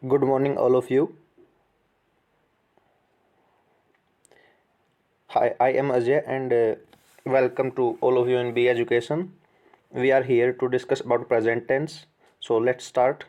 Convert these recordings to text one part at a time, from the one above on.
Good morning, all of you. Hi, I am Ajay, and welcome to all of you in B Education. We are here to discuss about present tense. So let's start.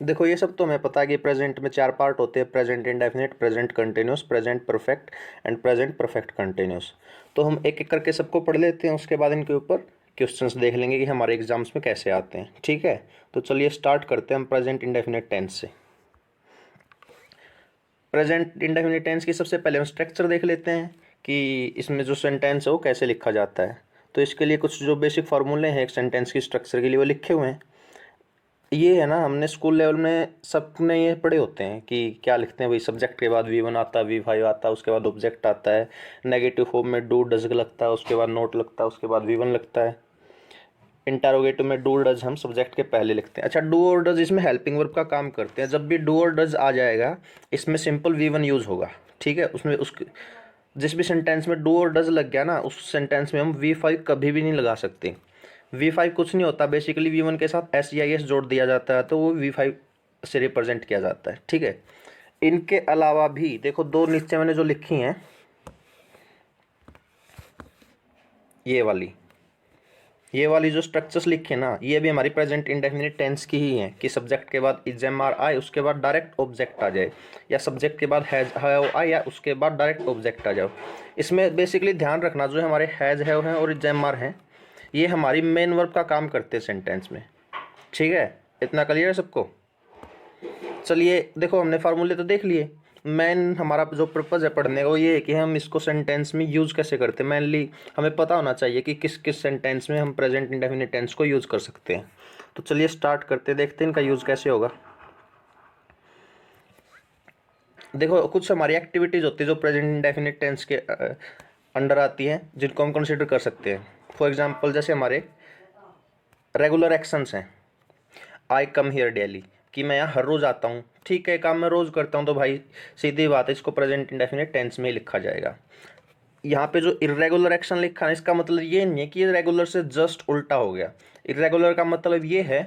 देखो, ये सब तो हमें पता है कि present में चार पार्ट होते हैं: present indefinite, present continuous, present perfect and present perfect continuous. तो हम एक एक करके सबको पढ़ लेते हैं, उसके बाद इनके ऊपर क्वेश्चंस देख लेंगे कि हमारे एग्जाम्स में कैसे आते हैं। ठीक है, तो चलिए स्टार्ट करते हैं हम प्रेजेंट इंडेफिनिट टेंस से। प्रेजेंट इंडेफिनिट टेंस की सबसे पहले हम स्ट्रक्चर देख लेते हैं कि इसमें जो सेंटेंस है वो कैसे लिखा जाता है। तो इसके लिए कुछ जो बेसिक फार्मूले हैं एक सेंटेंस की स्ट्रक्चर के लिए वो लिखे हुए हैं। ये है ना, हमने स्कूल लेवल में सबने ये पढ़े होते हैं कि क्या लिखते हैं भाई। सब्जेक्ट के बाद V1 आता है, V5 आता है, उसके बाद ऑब्जेक्ट आता है, नेगेटिव फॉर्म में डू डज लगता है, उसके बाद नोट लगता है, उसके बाद V1 लगता है। इंटरोगेटिव में डू डज हम सब्जेक्ट के पहले लिखते हैं। अच्छा, डू और डज इसमें हेल्पिंग वर्ब का काम करते हैं। जब भी डू और डज आ जाएगा इसमें सिंपल V1 यूज़ होगा। ठीक है, उसमें उसके जिस भी सेंटेंस में डू और डज लग गया ना, उस सेंटेंस में हम V5 कभी भी नहीं लगा सकते। V5 कुछ नहीं होता, बेसिकली V1 के साथ SEIS जोड़ दिया जाता है तो वो V5 से रिप्रेजेंट किया जाता है। ठीक है, इनके अलावा भी देखो, दो नीचे मैंने जो लिखी हैं, ये वाली जो स्ट्रक्चर्स लिखे ना, ये भी हमारी प्रेजेंट इंडेफिनिट टेंस की ही हैं कि सब्जेक्ट के बाद इज एम आर आए, उसके बाद डायरेक्ट ऑब्जेक्ट आ जाए, या सब्जेक्ट के बाद हैज हैव आए, या उसके बाद डायरेक्ट ऑब्जेक्ट आ जाओ। इसमें बेसिकली ध्यान रखना, जो हमारे हैज हैव हैं और इज एम आर हैं, ये हमारी मेन वर्ब का काम करते हैं सेंटेंस में। ठीक है, इतना क्लियर है सबको? चलिए देखो, हमने फार्मूले तो देख लिए। मेन हमारा जो पर्पज़ है पढ़ने का वो ये है कि हम इसको सेंटेंस में यूज़ कैसे करते हैं। मेनली हमें पता होना चाहिए कि किस किस सेंटेंस में हम प्रेजेंट इंडेफिनिट टेंस को यूज़ कर सकते हैं। तो चलिए स्टार्ट करते, देखते हैं इनका यूज़ कैसे होगा। देखो, कुछ हमारी एक्टिविटीज़ होती है जो प्रेजेंट इंडेफिनिट टेंस के अंडर आती हैं, जिनको हम कंसिडर कर सकते हैं। फॉर एग्जाम्पल, जैसे हमारे रेगुलर एक्शंस हैं। आई कम हियर डेली, कि मैं यहाँ हर रोज़ आता हूँ। ठीक है, काम मैं रोज़ करता हूँ, तो भाई सीधी बात है, इसको प्रेजेंट इंडेफिनिट टेंस में ही लिखा जाएगा। यहाँ पे जो इरेगुलर एक्शन लिखा है, इसका मतलब ये नहीं है कि ये रेगुलर से जस्ट उल्टा हो गया। इरेगुलर का मतलब ये है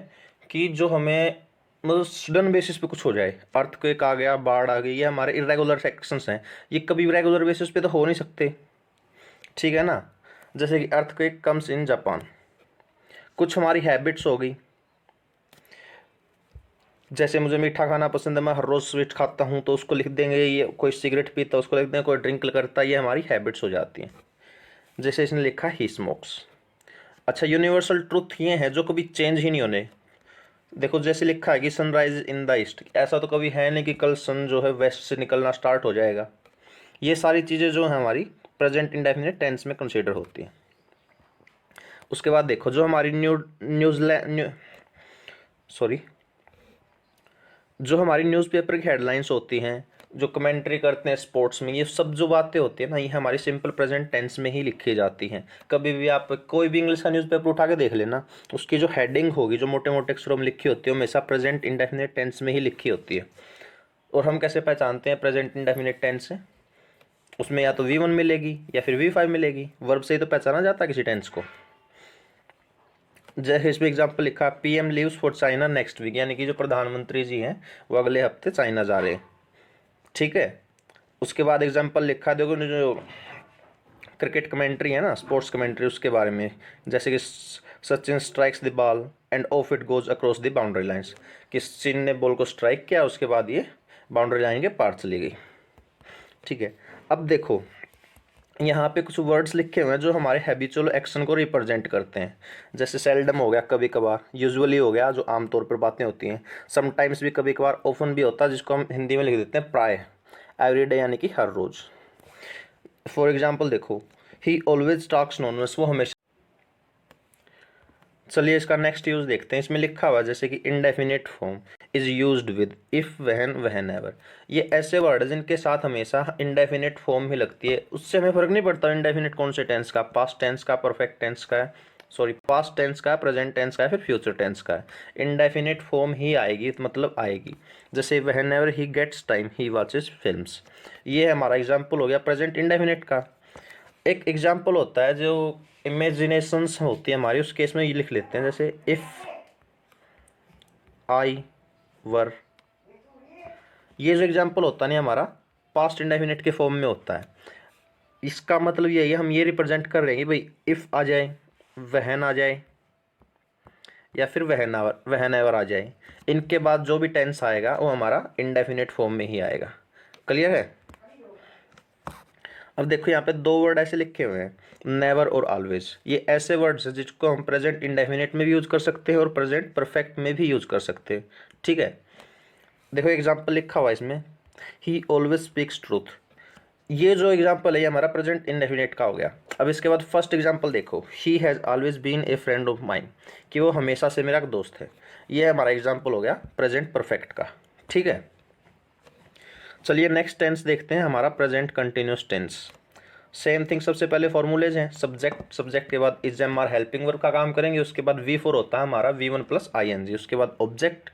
कि जो हमें मतलब सडन बेसिस पे कुछ हो जाए, अर्थक्वेक आ गया, बाढ़ आ गई, ये हमारे इरेगुलर एक्शंस हैं। ये कभी रेगुलर बेसिस पे तो हो नहीं सकते। ठीक है ना, जैसे कि अर्थक्वेक कम्स इन जापान। कुछ हमारी हैबिट्स हो गई, जैसे मुझे मीठा खाना पसंद है, मैं हर रोज़ स्वीट खाता हूँ, तो उसको लिख देंगे। ये कोई सिगरेट पीता है उसको लिख देंगे, कोई ड्रिंक करता है, ये हमारी हैबिट्स हो जाती हैं। जैसे इसने लिखा ही स्मोक्स। अच्छा, यूनिवर्सल ट्रुथ ये है जो कभी चेंज ही नहीं होने। देखो, जैसे लिखा है कि सनराइज इन द ईस्ट, ऐसा तो कभी है नहीं कि कल सन जो है वेस्ट से निकलना स्टार्ट हो जाएगा। ये सारी चीज़ें जो हैं हमारी प्रेजेंट इंडेफिनिट टेंस में कंसीडर होती हैं। उसके बाद देखो, जो हमारी जो हमारी न्यूज़पेपर की हेडलाइंस होती हैं, जो कमेंट्री करते हैं स्पोर्ट्स में, ये सब जो बातें होती हैं ना, ये हमारी सिंपल प्रेजेंट टेंस में ही लिखी जाती हैं। कभी भी आप कोई भी इंग्लिश का न्यूज़पेपर उठा के देख लेना, उसकी जो हेडिंग होगी, जो मोटे मोटे अक्षरों में लिखी होती है, वो हमेशा प्रेजेंट इंडेफिनिट टेंस में ही लिखी होती है। और हम कैसे पहचानते हैं प्रेजेंट इंडेफिनिट टेंस से? उसमें या तो V1 मिलेगी या फिर V5 मिलेगी। वर्ब से ही तो पहचाना जाता है किसी टेंस को। जैसे इसमें एग्जाम्पल लिखा, PM leaves for China next week, यानी कि जो प्रधानमंत्री जी हैं वो अगले हफ्ते चाइना जा रहे हैं। ठीक है, उसके बाद एग्जाम्पल लिखा, देखो जो क्रिकेट कमेंट्री है ना, स्पोर्ट्स कमेंट्री, उसके बारे में, जैसे कि Sachin strikes the ball end of it goes across the boundary lines, कि सचिन ने बॉल को स्ट्राइक किया, उसके बाद ये बाउंड्री लाइन के पार चली गई। ठीक है, अब देखो यहाँ पे कुछ वर्ड्स लिखे हुए हैं जो हमारे हैबिचुअल एक्शन को रिप्रेजेंट करते हैं। जैसे सेल्डम हो गया, कभी कभार, यूजुअली हो गया, जो आमतौर पर बातें होती हैं, समटाइम्स भी कभी कभार, ऑफन भी होता है, जिसको हम हिंदी में लिख देते हैं प्राय, एवरीडे यानी कि हर रोज़। फॉर एग्जाम्पल देखो, ही ऑलवेज टॉक्स नॉनवेज, वो हमेशा। चलिए इसका नेक्स्ट यूज़ देखते हैं। इसमें लिखा हुआ जैसे कि indefinite form is used with if, वहन, वहन एवर। ये ऐसे वर्ड हैं जिनके साथ हमेशा इनडेफिनिट फॉर्म ही लगती है। उससे हमें फ़र्क नहीं पड़ता इनडेफिनिट कौन से टेंस का, पास्ट टेंस का, परफेक्ट टेंस का है, सॉरी पास्ट टेंस का, प्रेजेंट टेंस का है, फिर फ्यूचर टेंस का है, इनडेफिनिट फॉर्म ही आएगी, मतलब आएगी। जैसे whenever he gets time he watches films, ये हमारा एग्जाम्पल हो गया प्रेजेंट इंडेफिनिट का। एक एग्जाम्पल होता है जो इमेजिनेशंस होती है हमारी, उस केस में ये लिख लेते हैं, जैसे इफ़ आई वर। ये जो एग्जाम्पल होता है ना हमारा, पास्ट इंडेफिनिट के फॉर्म में होता है। इसका मतलब यही है, हम ये रिप्रेजेंट कर रहे हैं कि भाई इफ़ आ जाए, वहन आ जाए, या फिर वहन एवर आ जाए, इनके बाद जो भी टेंस आएगा वो हमारा इंडेफिनिट फॉर्म में ही आएगा। क्लियर है? अब देखो यहाँ पे दो वर्ड ऐसे लिखे हुए हैं, नेवर और ऑलवेज। ये ऐसे वर्ड्स हैं जिसको हम प्रेजेंट इंडेफिनिट में भी यूज़ कर सकते हैं और प्रेजेंट परफेक्ट में भी यूज़ कर सकते हैं। ठीक है, देखो एग्जाम्पल लिखा हुआ है इसमें, ही ऑलवेज स्पीक्स ट्रूथ। ये जो एग्जाम्पल है ये हमारा प्रेजेंट इंडेफिनिट का हो गया। अब इसके बाद फर्स्ट एग्जाम्पल देखो, he has always been a friend of mine, कि वो हमेशा से मेरा दोस्त है। ये हमारा एग्जाम्पल हो गया प्रेजेंट परफेक्ट का। ठीक है, चलिए नेक्स्ट टेंस देखते हैं, हमारा present continuous tense. Same thing, सबसे पहले फॉर्मूलेज हैं, सब्जेक्ट, सब्जेक्ट के बाद is am are helping verb का काम करेंगे, उसके बाद V4 होता है हमारा V1 प्लस ING, उसके बाद ऑब्जेक्ट,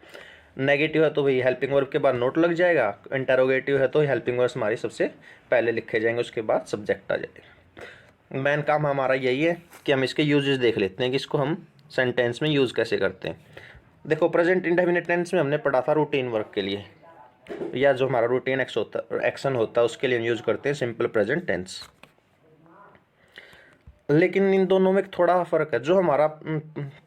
नेगेटिव है तो भाई हेल्पिंग वर्ब के बाद नोट लग जाएगा, इंटरोगेटिव है तो हेल्पिंग वर्ब्स हमारी सबसे पहले लिखे जाएंगे, उसके बाद सब्जेक्ट आ जाएगा। मेन काम हमारा यही है कि हम इसके यूजेस देख लेते हैं कि इसको हम सेंटेंस में यूज़ कैसे करते हैं। देखो प्रेजेंट इंडेफिनिट टेंस में हमने पढ़ा था रूटीन वर्क के लिए, या जो हमारा रूटीन एक्शन होता है उसके लिए हम यूज़ करते हैं सिंपल प्रेजेंट टेंस। लेकिन इन दोनों में थोड़ा फ़र्क है। जो हमारा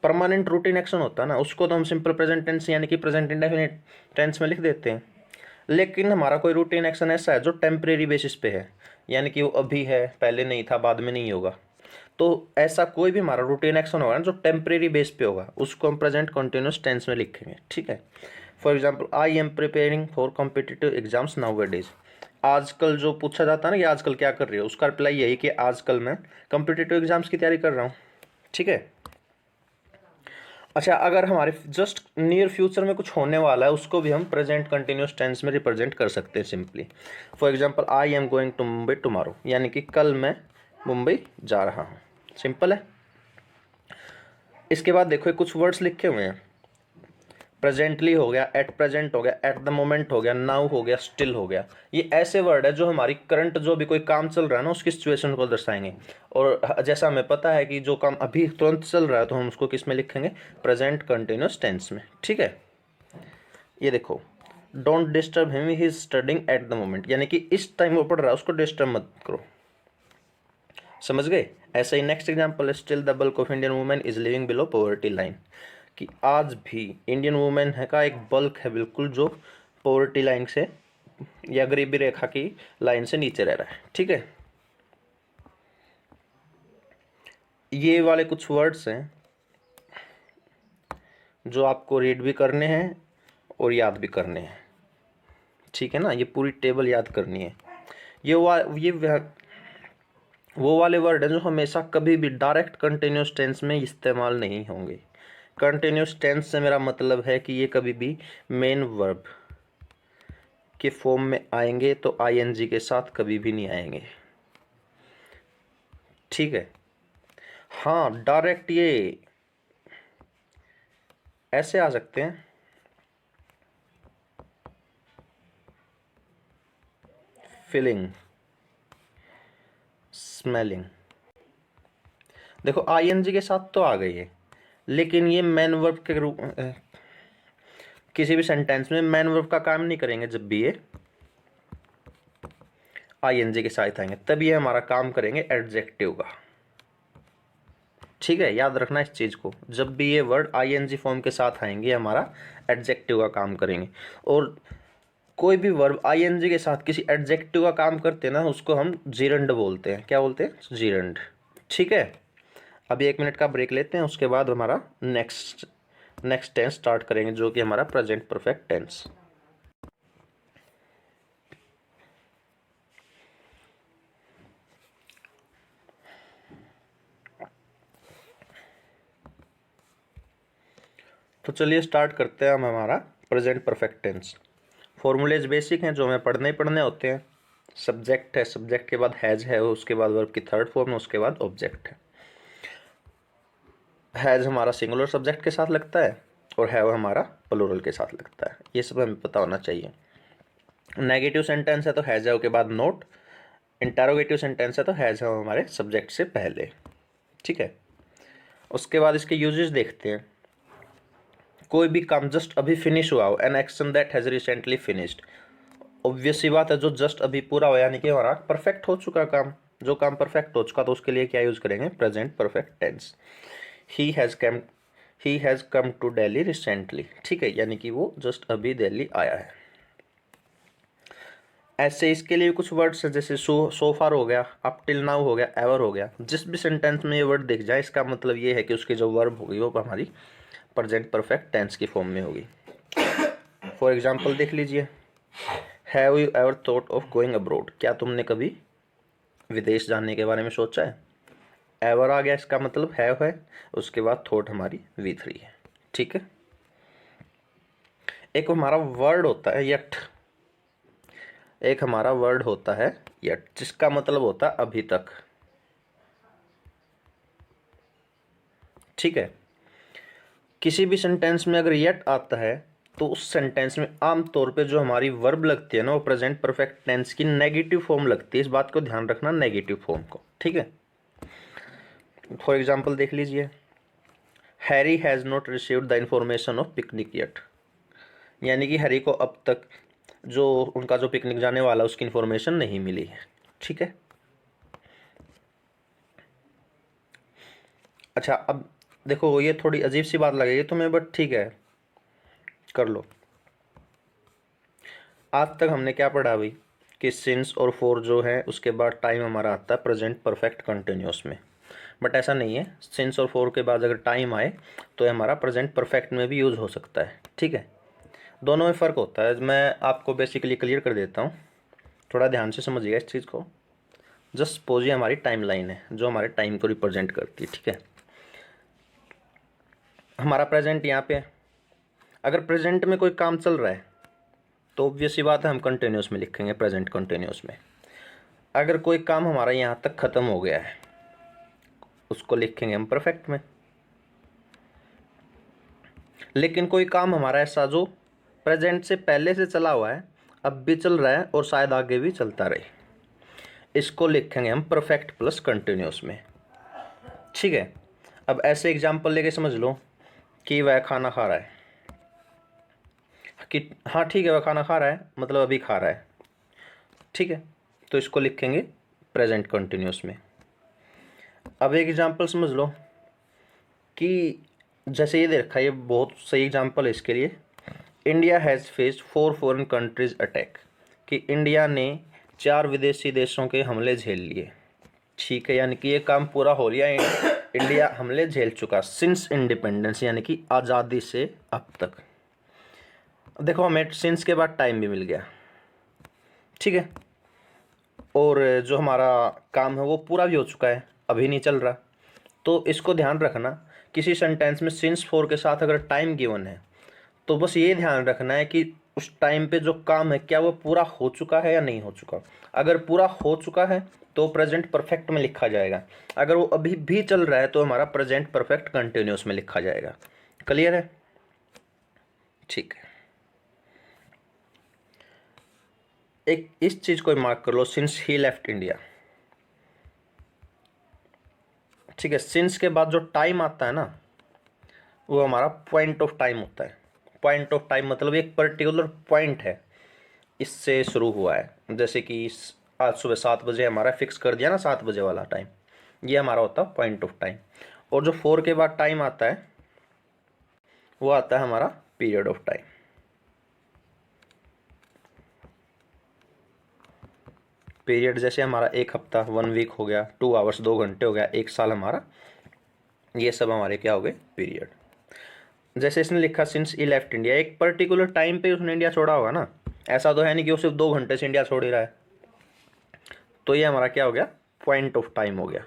परमानेंट रूटीन एक्शन होता है ना, उसको तो हम सिंपल प्रेजेंट टेंस यानी कि प्रेजेंट इंडेफिनिट टेंस में लिख देते हैं। लेकिन हमारा कोई रूटीन एक्शन ऐसा है जो टेम्परेरी बेसिस पे है, यानी कि वो अभी है, पहले नहीं था, बाद में नहीं होगा। तो ऐसा कोई भी हमारा रूटीन एक्शन होगा ना जो टेम्परेरी बेस पे होगा, उसको हम प्रेजेंट कंटिन्यूस टेंस में लिखेंगे। ठीक है, for example I am preparing for competitive exams now days. आजकल जो पूछा जाता है ना कि आजकल क्या कर रही हो, उसका रिप्लाई यही कि आजकल मैं कॉम्पिटिटिव एग्जाम्स की तैयारी कर रहा हूँ। ठीक है, अच्छा अगर हमारे जस्ट नियर फ्यूचर में कुछ होने वाला है, उसको भी हम प्रेजेंट कंटिन्यूस टेंस में रिप्रेजेंट कर सकते हैं simply. For example I am going to Mumbai tomorrow, यानी कि कल मैं मुंबई जा रहा हूँ। सिंपल है। इसके बाद देखो कुछ वर्ड्स लिखे हुए हैं, प्रेजेंटली हो गया, एट प्रेजेंट हो गया, एट द मोमेंट हो गया, नाउ हो गया, स्टिल हो गया। ये ऐसे वर्ड है जो हमारी करंट जो भी कोई काम चल रहा है ना उसकी सिचुएशन को दर्शाएंगे। और जैसा हमें पता है कि जो काम अभी तुरंत चल रहा है तो हम उसको किस में लिखेंगे, प्रेजेंट कंटिन्यूस टेंस में। ठीक है, ये देखो, don't disturb him, he is studying at the moment, यानी कि इस टाइम वो पढ़ रहा है, उसको डिस्टर्ब मत करो। समझ गए? ऐसे ही नेक्स्ट एग्जाम्पल है, still the bulk of Indian women is living below poverty line, कि आज भी इंडियन वुमेन है का एक बल्क है बिल्कुल जो पॉवर्टी लाइन से या गरीबी रेखा की लाइन से नीचे रह रहा है। ठीक है, ये वाले कुछ वर्ड्स हैं जो आपको रीड भी करने हैं और याद भी करने हैं। ठीक है ना, ये पूरी टेबल याद करनी है। वो वाले वर्ड हैं जो हमेशा कभी भी डायरेक्ट कंटिन्यूस टेंस में इस्तेमाल नहीं होंगे। कंटिन्यूस टेंस से मेरा मतलब है कि ये कभी भी मेन वर्ब के फॉर्म में आएंगे तो ING के साथ कभी भी नहीं आएंगे। ठीक है, हाँ डायरेक्ट ये ऐसे आ सकते हैं, फीलिंग, स्मेलिंग। देखो ING के साथ तो आ गई है, लेकिन ये मेन वर्ब के रूप किसी भी सेंटेंस में मेन वर्ब का काम नहीं करेंगे। जब भी ये ING के साथ आएंगे तब ये हमारा काम करेंगे एडजेक्टिव का। ठीक है, याद रखना इस चीज़ को, जब भी ये वर्ड ING फॉर्म के साथ आएंगे हमारा एडजेक्टिव का काम करेंगे। और कोई भी वर्ब ING के साथ किसी एडजेक्टिव का काम करते हैं ना, उसको हम जीरंड बोलते हैं। क्या बोलते हैं? जीरंड। ठीक है, अभी 1 मिनट का ब्रेक लेते हैं, उसके बाद हमारा नेक्स्ट टेंस स्टार्ट करेंगे जो कि हमारा प्रेजेंट परफेक्ट टेंस। तो चलिए स्टार्ट करते हैं हम हमारा present perfect tense. Formulas basic हैं जो हमें पढ़ने ही पढ़ने होते हैं। सब्जेक्ट है, सब्जेक्ट के बाद हैज है, उसके बाद वर्ब की थर्ड फॉर्म है, उसके बाद ऑब्जेक्ट है। हैज हमारा सिंगुलर सब्जेक्ट के साथ लगता है और है वो हमारा प्लूरल के साथ लगता है। ये सब हमें पता होना चाहिए। नेगेटिव सेंटेंस है तो हैज है के बाद नोट, इंटरोगेटिव सेंटेंस है तो हैज़ है हमारे सब्जेक्ट से पहले, ठीक है। उसके बाद इसके यूजेस देखते हैं। कोई भी काम जस्ट अभी फिनिश हुआ हो, an action that has recently finished. Obvious सी बात है, जो जस्ट अभी पूरा हो यानी कि हमारा परफेक्ट हो चुका काम। जो काम परफेक्ट हो चुका तो उसके लिए क्या यूज़ करेंगे, present perfect tense. He has come to Delhi recently, ठीक है, यानी कि वो जस्ट अभी दिल्ली आया है। ऐसे इसके लिए कुछ वर्ड्स हैं, जैसे सो फार हो गया, अप टिल नाउ हो गया, एवर हो गया। जिस भी सेंटेंस में ये वर्ड दिख जाए इसका मतलब ये है कि उसकी जो वर्ब होगी वो हमारी प्रेजेंट परफेक्ट टेंस की फॉर्म में होगी। फॉर एग्जाम्पल देख लीजिए, have you ever thought of going abroad, क्या तुमने कभी विदेश जाने के बारे में सोचा है। एवर आ गया, इसका मतलब हैव है, उसके बाद थॉट हमारी V3 है, ठीक है। एक हमारा वर्ड होता है यट, एक हमारा वर्ड होता है यट, जिसका मतलब होता है अभी तक, ठीक है। किसी भी सेंटेंस में अगर यट आता है तो उस सेंटेंस में आमतौर पे जो हमारी वर्ब लगती है ना वो प्रेजेंट परफेक्ट टेंस की नेगेटिव फॉर्म लगती है। इस बात को ध्यान रखना, नेगेटिव फॉर्म को, ठीक है। फॉर एग्जाम्पल देख लीजिए, Harry has not received the information of picnic yet, यानी कि हैरी को अब तक जो उनका जो पिकनिक जाने वाला उसकी इंफॉर्मेशन नहीं मिली है, ठीक है। अच्छा, अब देखो ये थोड़ी अजीब सी बात लगेगी तुम्हें, बट ठीक है, कर लो। आज तक हमने क्या पढ़ा भाई कि सिंस और फॉर जो है उसके बाद टाइम हमारा आता है प्रेजेंट परफेक्ट कंटिन्यूस में, बट ऐसा नहीं है। सिंस और फॉर के बाद अगर टाइम आए तो ये हमारा प्रेजेंट परफेक्ट में भी यूज़ हो सकता है, ठीक है। दोनों में फ़र्क होता है, मैं आपको बेसिकली क्लियर कर देता हूँ, थोड़ा ध्यान से समझिएगा इस चीज़ को। जस्ट सपोज ये हमारी टाइम लाइन है जो हमारे टाइम को रिप्रेजेंट करती है, ठीक है। हमारा प्रेजेंट यहाँ पे है, अगर प्रेजेंट में कोई काम चल रहा है तो ऑब्वियस सी बात है हम कंटिन्यूस में लिखेंगे, प्रेजेंट कंटिन्यूस में। अगर कोई काम हमारा यहाँ तक ख़त्म हो गया है उसको लिखेंगे हम परफेक्ट में। लेकिन कोई काम हमारा ऐसा जो प्रेजेंट से पहले से चला हुआ है, अब भी चल रहा है और शायद आगे भी चलता रहे, इसको लिखेंगे हम परफेक्ट प्लस कंटिन्यूस में, ठीक है। अब ऐसे एग्जाम्पल लेके समझ लो कि वह खाना खा रहा है, कि हाँ ठीक है वह खाना खा रहा है मतलब अभी खा रहा है, ठीक है, तो इसको लिखेंगे प्रेजेंट कंटिन्यूस में। अब एक एग्जाम्पल समझ लो कि जैसे ये देखा, ये बहुत सही एग्जाम्पल है इसके लिए। India has faced 4 foreign countries attack, कि इंडिया ने 4 विदेशी देशों के हमले झेल लिए, ठीक है, यानी कि ये काम पूरा हो लिया, इंडिया हमले झेल चुका सिंस इंडिपेंडेंस, यानी कि आज़ादी से अब तक। देखो हमें सिंस के बाद टाइम भी मिल गया, ठीक है, और जो हमारा काम है वो पूरा भी हो चुका है, अभी नहीं चल रहा। तो इसको ध्यान रखना, किसी सेंटेंस में सिंस फॉर के साथ अगर टाइम गिवन है तो बस ये ध्यान रखना है कि उस टाइम पे जो काम है क्या वो पूरा हो चुका है या नहीं हो चुका। अगर पूरा हो चुका है तो प्रेजेंट परफेक्ट में लिखा जाएगा, अगर वो अभी भी चल रहा है तो हमारा प्रेजेंट परफेक्ट कंटिन्यूस में लिखा जाएगा। क्लियर है, ठीक है। एक इस चीज़ को मार्क कर लो, सिंस ही लेफ्ट इंडिया, ठीक है। सिंस के बाद जो टाइम आता है ना वो हमारा पॉइंट ऑफ टाइम होता है। पॉइंट ऑफ टाइम मतलब एक पर्टिकुलर पॉइंट है, इससे शुरू हुआ है। जैसे कि आज सुबह 7 बजे हमारा फिक्स कर दिया ना, 7 बजे वाला टाइम, ये हमारा होता है पॉइंट ऑफ टाइम। और जो 4 के बाद टाइम आता है वो आता है हमारा पीरियड ऑफ टाइम। पीरियड जैसे हमारा 1 हफ्ता 1 वीक हो गया, 2 आवर्स 2 घंटे हो गया, 1 साल हमारा, ये सब हमारे क्या हो गए, पीरियड। जैसे इसने लिखा सिंस ही लेफ्ट इंडिया, एक पर्टिकुलर टाइम पे उसने इंडिया छोड़ा होगा ना, ऐसा तो है नहीं कि वो सिर्फ 2 घंटे से इंडिया छोड़ ही रहा है। तो ये हमारा क्या हो गया, पॉइंट ऑफ टाइम हो गया।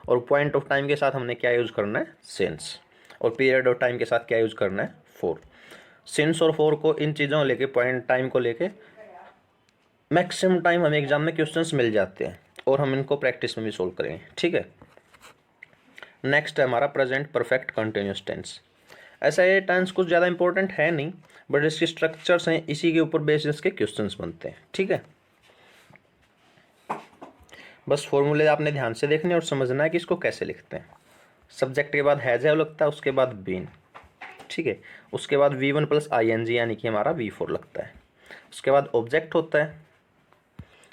और पॉइंट ऑफ टाइम के साथ हमने क्या यूज़ करना है, सिंस, और पीरियड ऑफ टाइम के साथ क्या यूज़ करना है, फॉर। सिंस और फॉर को, इन चीज़ों को लेके, पॉइंट टाइम को लेके मैक्सिमम टाइम हमें एग्जाम में क्वेश्चंस मिल जाते हैं और हम इनको प्रैक्टिस में भी सोल्व करेंगे, ठीक है। नेक्स्ट है हमारा प्रेजेंट परफेक्ट कंटिन्यूस टेंस। ऐसा ये टेंस कुछ ज़्यादा इंपॉर्टेंट है नहीं, बट इसके स्ट्रक्चर्स हैं, इसी के ऊपर बेसिस के क्वेश्चंस बनते हैं, ठीक है। बस फॉर्मूले आपने ध्यान से देखने और समझना है कि इसको कैसे लिखते हैं। सब्जेक्ट के बाद हैज है लगता है, उसके बाद बीन, ठीक है, उसके बाद V1 प्लस ING यानी कि हमारा V4 लगता है, उसके बाद ऑब्जेक्ट होता है,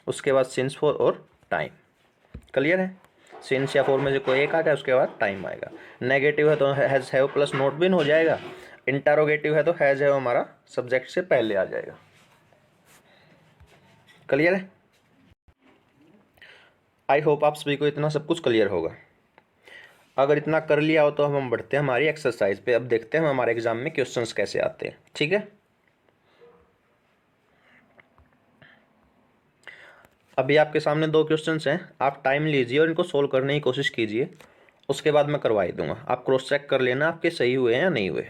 उसके बाद सिंस फॉर और टाइम। क्लियर है? सिंस या फॉर में से कोई एक आ गया, उसके बाद टाइम आएगा। नेगेटिव है तो has have plus not been हो जाएगा। इंटरोगेटिव है तो हैज हैव हमारा सब्जेक्ट से पहले आ जाएगा। क्लियर है? आई होप आप सभी को इतना सब कुछ क्लियर होगा। अगर इतना कर लिया हो तो हम बढ़ते हैं हमारी एक्सरसाइज पे। अब देखते हैं हमारे एग्जाम में क्वेश्चंस कैसे आते हैं। ठीक है, अभी आपके सामने 2 क्वेश्चंस हैं, आप टाइम लीजिए और इनको सोल्व करने की कोशिश कीजिए, उसके बाद मैं करवा ही दूंगा। आप क्रॉस चेक कर लेना आपके सही हुए हैं या नहीं हुए।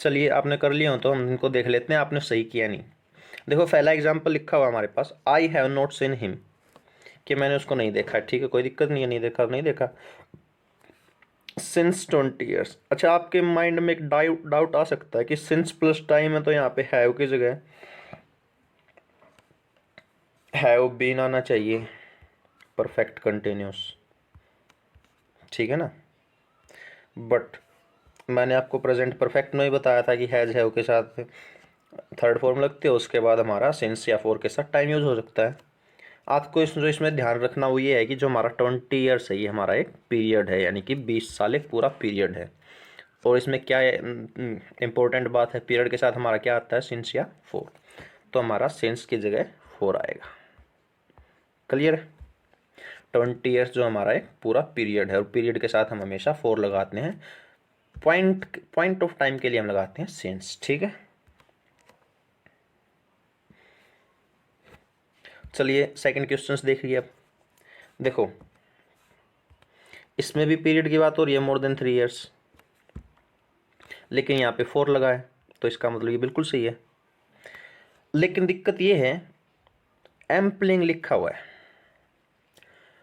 चलिए, आपने कर लिया हो तो हम इनको देख लेते हैं आपने सही किया नहीं। देखो, पहला एग्जाम्पल लिखा हुआ हमारे पास, I have not seen him, कि मैंने उसको नहीं देखा। ठीक है, कोई दिक्कत नहीं है, नहीं देखा नहीं देखा। Since 20 years. अच्छा, आपके माइंड में एक डाउट आ सकता है कि सिंस प्लस टाइम है तो यहाँ पे हैव की जगह हैव बीन आना चाहिए, परफेक्ट कंटिन्यूस, ठीक है ना। बट मैंने आपको प्रेजेंट परफेक्ट में ही बताया था कि हैज हैव के साथ थर्ड फॉर्म लगती है, उसके बाद हमारा सिंस या फॉर के साथ टाइम यूज हो सकता है। आपको जो इसमें ध्यान रखना वो ये है कि जो हमारा 20 ईयर्स है ये हमारा एक पीरियड है, यानी कि 20 साल एक पूरा पीरियड है। और इसमें क्या इम्पोर्टेंट बात है, पीरियड के साथ हमारा क्या आता है, सिंस या फोर, तो हमारा सिंस की जगह फोर आएगा। क्लियर है? 20 ईयर्स जो हमारा एक पूरा पीरियड है और पीरियड के साथ हम हमेशा फोर लगाते हैं। पॉइंट ऑफ टाइम के लिए हम लगाते हैं सिंस। ठीक है, चलिए सेकंड क्वेश्चंस देखिए। अब देखो, इसमें भी पीरियड की बात हो रही है, मोर देन 3 ईयर्स, लेकिन यहाँ पे 4 लगा है, तो इसका मतलब ये बिल्कुल सही है। लेकिन दिक्कत ये है, एम्पलिंग लिखा हुआ है।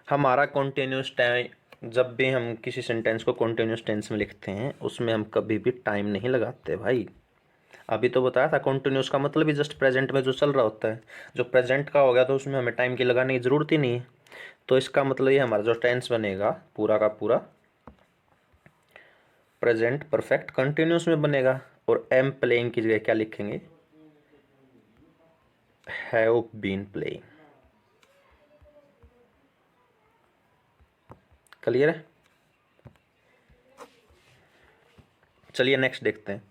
हमारा कॉन्टिन्यूस टाइम, जब भी हम किसी सेंटेंस को कॉन्टिन्यूस टेंस में लिखते हैं उसमें हम कभी भी टाइम नहीं लगाते भाई। अभी तो बताया था, कॉन्टिन्यूस का मतलब ही जस्ट प्रेजेंट में जो चल रहा होता है। जो प्रेजेंट का हो गया तो उसमें हमें टाइम की लगाने की ज़रूरत ही नहीं है। तो इसका मतलब ये हमारा जो टेंस बनेगा पूरा का पूरा प्रेजेंट परफेक्ट कंटिन्यूस में बनेगा। और एम प्लेइंग की जगह क्या लिखेंगे, हैव बीन प्लेइंग। क्लियर है? चलिए नेक्स्ट देखते हैं।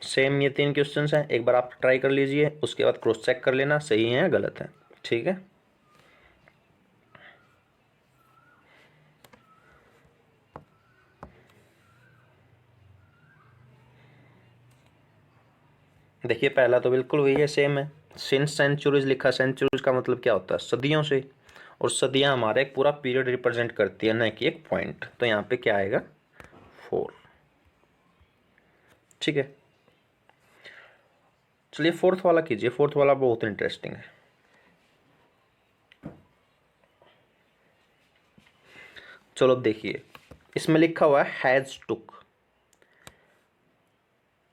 सेम ये 3 क्वेश्चंस हैं, एक बार आप ट्राई कर लीजिए, उसके बाद क्रॉस चेक कर लेना सही है या गलत है। ठीक है, देखिए पहला तो बिल्कुल वही है, सेम है। सिंस सेंचुरीज लिखा, सेंचुरीज का मतलब क्या होता है, सदियों से, और सदियां हमारे एक पूरा पीरियड रिप्रेजेंट करती है, न कि एक पॉइंट। तो यहाँ पे क्या आएगा, 4। ठीक है, चलिए फोर्थ वाला कीजिए। फोर्थ वाला बहुत इंटरेस्टिंग है। चलो अब देखिए, इसमें लिखा हुआ है हैज टुक।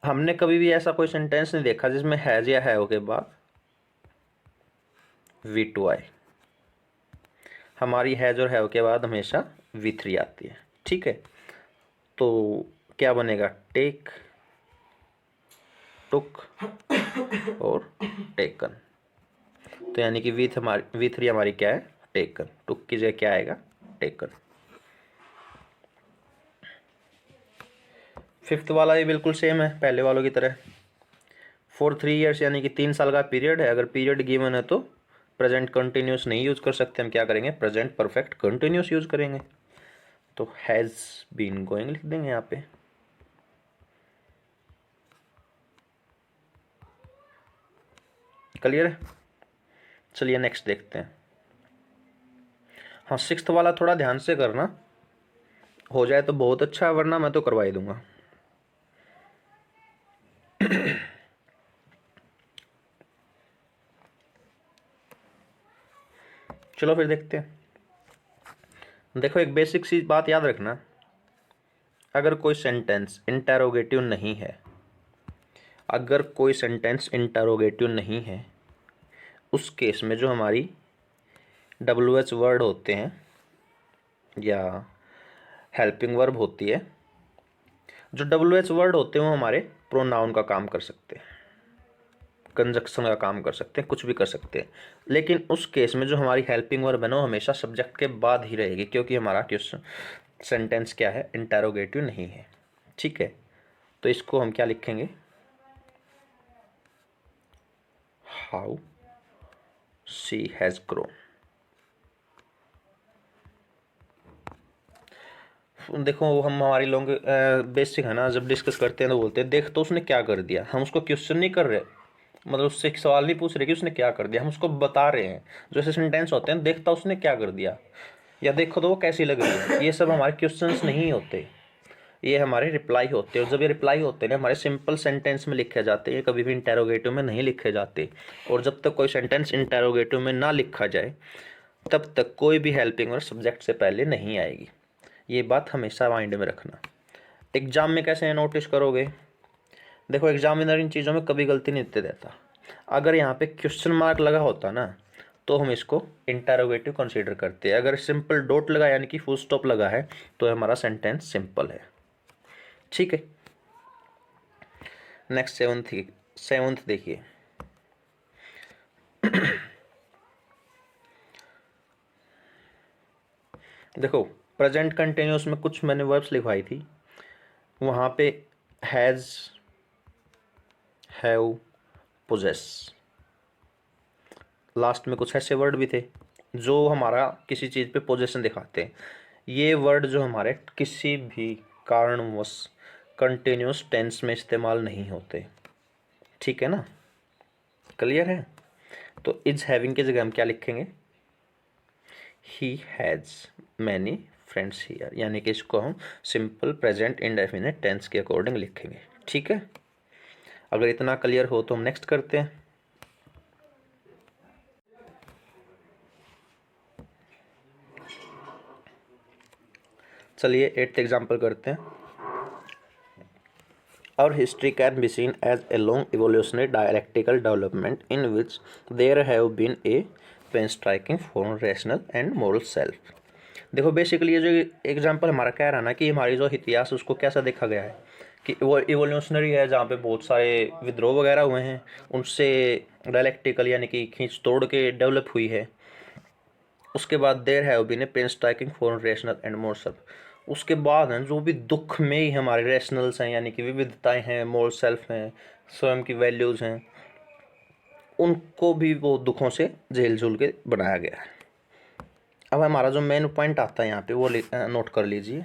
हमने कभी भी ऐसा कोई सेंटेंस नहीं देखा जिसमें हैज या हैव के बाद V2 आए। हमारी हैज और हैव के बाद हमेशा V3 आती है। ठीक है, तो क्या बनेगा, टेक, टुक और टेकन। तो यानी कि V3 हमारी क्या है, टेकन। टुक की जगह क्या आएगा, टेकन। फिफ्थ वाला भी बिल्कुल सेम है पहले वालों की तरह। फॉर 3 ईयर्स यानी कि 3 साल का पीरियड है। अगर पीरियड गिवन है तो प्रेजेंट कंटिन्यूस नहीं यूज कर सकते, हम क्या करेंगे, प्रेजेंट परफेक्ट कंटिन्यूस यूज करेंगे। तो हैज बीन गोइंग लिख देंगे यहाँ पे। क्लियर है? चलिए नेक्स्ट देखते हैं। हाँ, सिक्स्थ वाला थोड़ा ध्यान से करना, हो जाए तो बहुत अच्छा, वरना मैं तो करवा ही दूंगा। चलो फिर देखते हैं। देखो एक बेसिक सी बात याद रखना, अगर कोई सेंटेंस इंटरोगेटिव नहीं है, अगर कोई सेंटेंस इंटरोगेटिव नहीं है, उस केस में जो हमारी WH वर्ड होते हैं या हेल्पिंग वर्ब होती है, जो WH वर्ड होते हैं वो हमारे प्रोनाउन का काम कर सकते हैं, कंजक्शन का काम कर सकते हैं, कुछ भी कर सकते हैं। लेकिन उस केस में जो हमारी हेल्पिंग वर्ब है ना, वो हमेशा सब्जेक्ट के बाद ही रहेगी, क्योंकि हमारा क्वेश्चन सेंटेंस क्या है, इंटरोगेटिव नहीं है। ठीक है, तो इसको हम क्या लिखेंगे, हाउ शी हैज़ ग्रोन। देखो हम हमारी लोग बेसिक है ना, जब डिस्कस करते हैं तो बोलते हैं देख तो उसने क्या कर दिया। हम उसको क्वेश्चन नहीं कर रहे, मतलब उससे एक सवाल नहीं पूछ रहे कि उसने क्या कर दिया, हम उसको बता रहे हैं। जो ऐसे सेंटेंस होते हैं, देखता उसने क्या कर दिया या देखो तो वो कैसी लग रही है, ये सब हमारे क्वेश्चंस नहीं होते, ये हमारे रिप्लाई होते हैं। और जब ये रिप्लाई होते हैं ना, हमारे सिंपल सेंटेंस में लिखे जाते हैं, कभी भी इंटेरोगेटिव में नहीं लिखे जाते। और जब तक कोई सेंटेंस इंटेरोगेटिव में ना लिखा जाए, तब तक कोई भी हेल्पिंग वर्ब सब्जेक्ट से पहले नहीं आएगी। ये बात हमेशा माइंड में रखना। एग्जाम में कैसे नोटिस करोगे, देखो एग्जामिनर इन चीज़ों में कभी गलती नहीं देता। अगर यहाँ पे क्वेश्चन मार्क लगा होता ना, तो हम इसको इंटरोगेटिव कंसीडर करते हैं। अगर सिंपल डॉट लगा यानी कि फुल स्टॉप लगा है, तो हमारा सेंटेंस सिंपल है। ठीक है, नेक्स्ट सेवंथ देखिए। देखो प्रेजेंट कंटिन्यूस में कुछ मैंने वर्ब्स लिखवाई थी, वहाँ पे हैज़, हैव, पोजेस, लास्ट में कुछ ऐसे वर्ड भी थे जो हमारा किसी चीज़ पे पोजेशन दिखाते हैं। ये वर्ड जो हमारे किसी भी कारणवश कंटिन्यूस टेंस में इस्तेमाल नहीं होते। ठीक है ना, क्लियर है। तो इज हैविंग की जगह हम क्या लिखेंगे, he has many friends here, यानी कि इसको हम सिंपल प्रेजेंट इंडेफिनिट टेंस के अकॉर्डिंग लिखेंगे। ठीक है, अगर इतना क्लियर हो तो हम नेक्स्ट करते हैं। चलिए 8th एग्जाम्पल करते हैं। Our history can be seen as a long evolutionary dialectical development in which there have been a painstaking form rational and moral self। देखो बेसिकली ये जो एग्जाम्पल हमारा कह रहा है ना कि हमारी जो इतिहास उसको कैसा देखा गया है कि वो इवोल्यूशनरी है, जहाँ पे बहुत सारे विद्रोह वगैरह हुए हैं, उनसे डायलेक्टिकल यानी कि खींच तोड़ के डेवलप हुई है। उसके बाद there have been a pen striking for rational and more self. उसके बाद हैं जो भी दुख में ही हमारे रैशनल्स हैं, यानी कि विविधताएं हैं, मोर सेल्फ हैं, स्वयं की वैल्यूज़ हैं, उनको भी वो दुखों से झेल झूल के बनाया गया है। अब हमारा जो मेन पॉइंट आता है यहाँ पे वो नोट कर लीजिए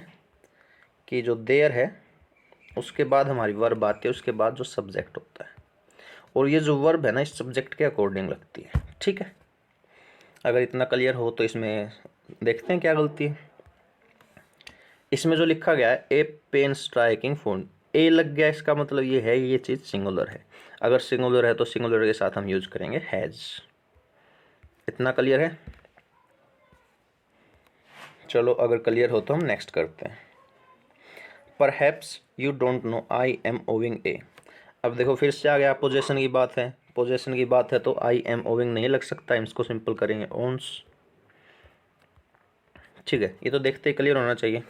कि जो देयर है उसके बाद हमारी वर्ब आती है, उसके बाद जो सब्जेक्ट होता है, और ये जो वर्ब है ना इस सब्जेक्ट के अकॉर्डिंग लगती है। ठीक है, अगर इतना क्लियर हो तो इसमें देखते हैं क्या गलती है। इसमें जो लिखा गया है ए पेन स्ट्राइकिंग फोन, ए लग गया, इसका मतलब ये है ये चीज़ सिंगुलर है। अगर सिंगुलर है तो सिंगुलर के साथ हम यूज करेंगे हैज़। इतना क्लियर है। चलो अगर क्लियर हो तो हम नेक्स्ट करते हैं। Perhaps you don't know I am owing a. अब देखो फिर से आ गया, पोजेशन की बात है, पोजेशन की बात है तो आई एम ओविंग नहीं लग सकता, इसको सिंपल करेंगे ओन्स। ठीक है, ये तो देखते ही क्लियर होना चाहिए।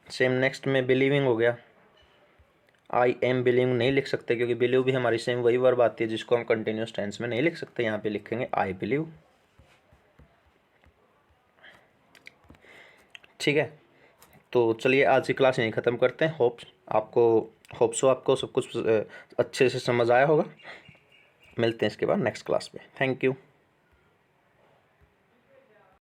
सेम नेक्स्ट में बिलीविंग हो गया, आई एम बिलीविंग नहीं लिख सकते क्योंकि बिलीव भी हमारी सेम वही वर्ब आती है जिसको हम कंटिन्यूस टेंस में नहीं लिख सकते, यहाँ पे लिखेंगे आई बिलीव। ठीक है, तो चलिए आज की क्लास यहीं ख़त्म करते हैं। होप्स आपको सब कुछ अच्छे से समझ आया होगा। मिलते हैं इसके बाद नेक्स्ट क्लास में। Thank you.